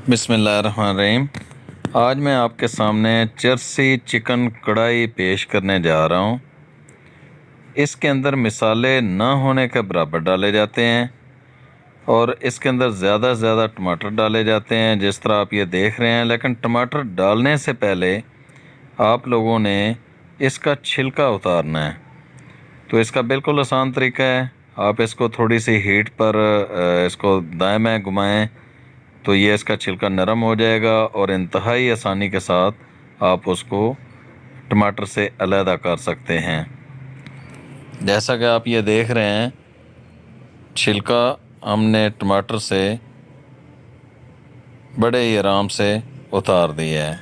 बिस्मिल्लाहिर्रहमानिर्रहीम। आज मैं आपके सामने चर्सी चिकन कढ़ाई पेश करने जा रहा हूँ। इसके अंदर मिसाले ना होने के बराबर डाले जाते हैं और इसके अंदर ज़्यादा से ज़्यादा टमाटर डाले जाते हैं, जिस तरह आप ये देख रहे हैं। लेकिन टमाटर डालने से पहले आप लोगों ने इसका छिलका उतारना है। तो इसका बिल्कुल आसान तरीका है। आप इसको थोड़ी सी हीट पर इसको दाएं बाएं घुमाएं तो ये इसका छिलका नरम हो जाएगा और इंतहाई आसानी के साथ आप उसको टमाटर से अलहदा कर सकते हैं। जैसा कि आप ये देख रहे हैं, छिलका हमने टमाटर से बड़े ही आराम से उतार दिया है।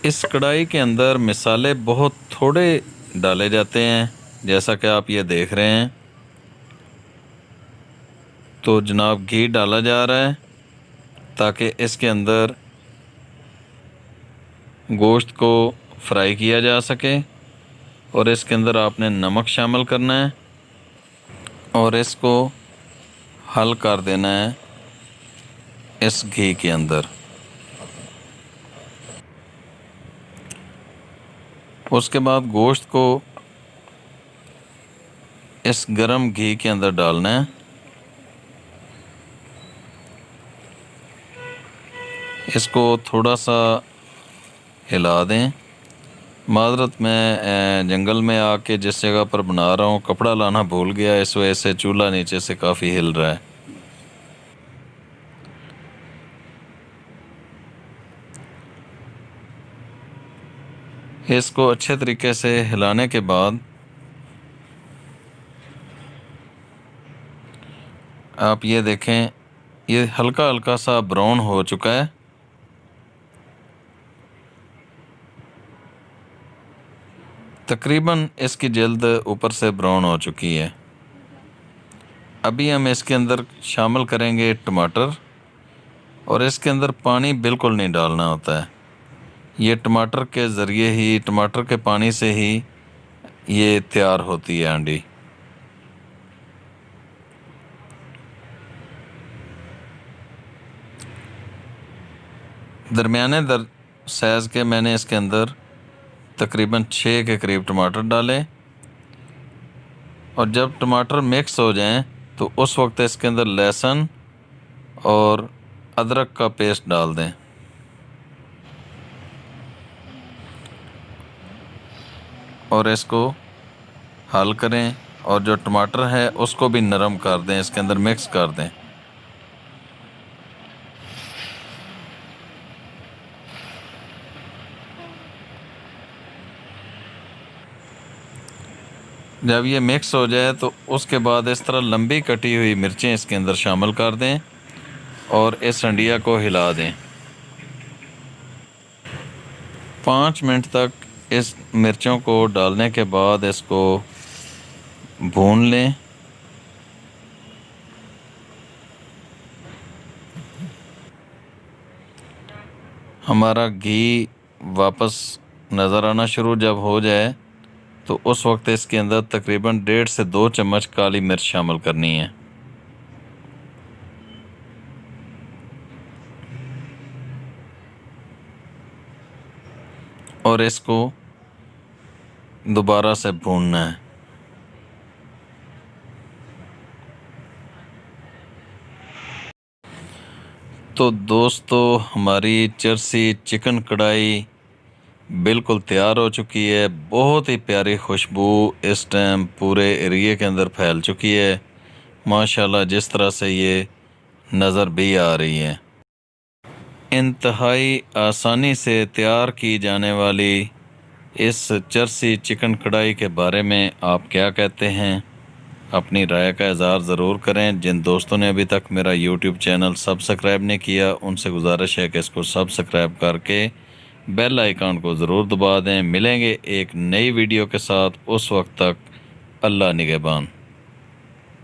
इस कढ़ाई के अंदर मिसाले बहुत थोड़े डाले जाते हैं, जैसा कि आप ये देख रहे हैं। तो जनाब घी डाला जा रहा है ताकि इसके अंदर गोश्त को फ्राई किया जा सके, और इसके अंदर आपने नमक शामिल करना है और इसको हल कर देना है इस घी के अंदर। उसके बाद गोश्त को इस गरम घी के अंदर डालना है। इसको थोड़ा सा हिला दें। माजरत मैं जंगल में आके जिस जगह पर बना रहा हूँ कपड़ा लाना भूल गया, इस वजह से चूल्हा नीचे से काफ़ी हिल रहा है। इसको अच्छे तरीके से हिलाने के बाद आप ये देखें, ये हल्का हल्का सा ब्राउन हो चुका है। तकरीबन इसकी जल्द ऊपर से ब्राउन हो चुकी है। अभी हम इसके अंदर शामिल करेंगे टमाटर, और इसके अंदर पानी बिल्कुल नहीं डालना होता है। ये टमाटर के ज़रिए ही, टमाटर के पानी से ही ये तैयार होती है हांडी। दरमियाने साइज़ के मैंने इसके अंदर तकरीबन 6 के करीब टमाटर डाले, और जब टमाटर मिक्स हो जाएं तो उस वक्त इसके अंदर लहसुन और अदरक का पेस्ट डाल दें। और इसको हल करें, और जो टमाटर है उसको भी नरम कर दें, इसके अंदर मिक्स कर दें। जब ये मिक्स हो जाए तो उसके बाद इस तरह लंबी कटी हुई मिर्चें इसके अंदर शामिल कर दें और इस हंडिया को हिला दें। 5 मिनट तक इस मिर्चों को डालने के बाद इसको भून लें। हमारा घी वापस नज़र आना शुरू जब हो जाए तो उस वक्त इसके अंदर तकरीबन 1.5 से 2 चम्मच काली मिर्च शामिल करनी है। और इसको दोबारा से भूनना है। तो दोस्तों, हमारी चर्सी चिकन कढ़ाई बिल्कुल तैयार हो चुकी है। बहुत ही प्यारी खुशबू इस टाइम पूरे एरिए के अंदर फैल चुकी है माशाल्लाह, जिस तरह से ये नज़र भी आ रही है। इंतहाई आसानी से तैयार की जाने वाली इस चर्सी चिकन कढ़ाई के बारे में आप क्या कहते हैं? अपनी राय का इज़हार ज़रूर करें। जिन दोस्तों ने अभी तक मेरा यूट्यूब चैनल सब्सक्राइब नहीं किया, उनसे गुजारिश है कि इसको सब्सक्राइब करके बेल आइकन को ज़रूर दबा दें। मिलेंगे एक नई वीडियो के साथ, उस वक्त तक अल्लाह निगहबान।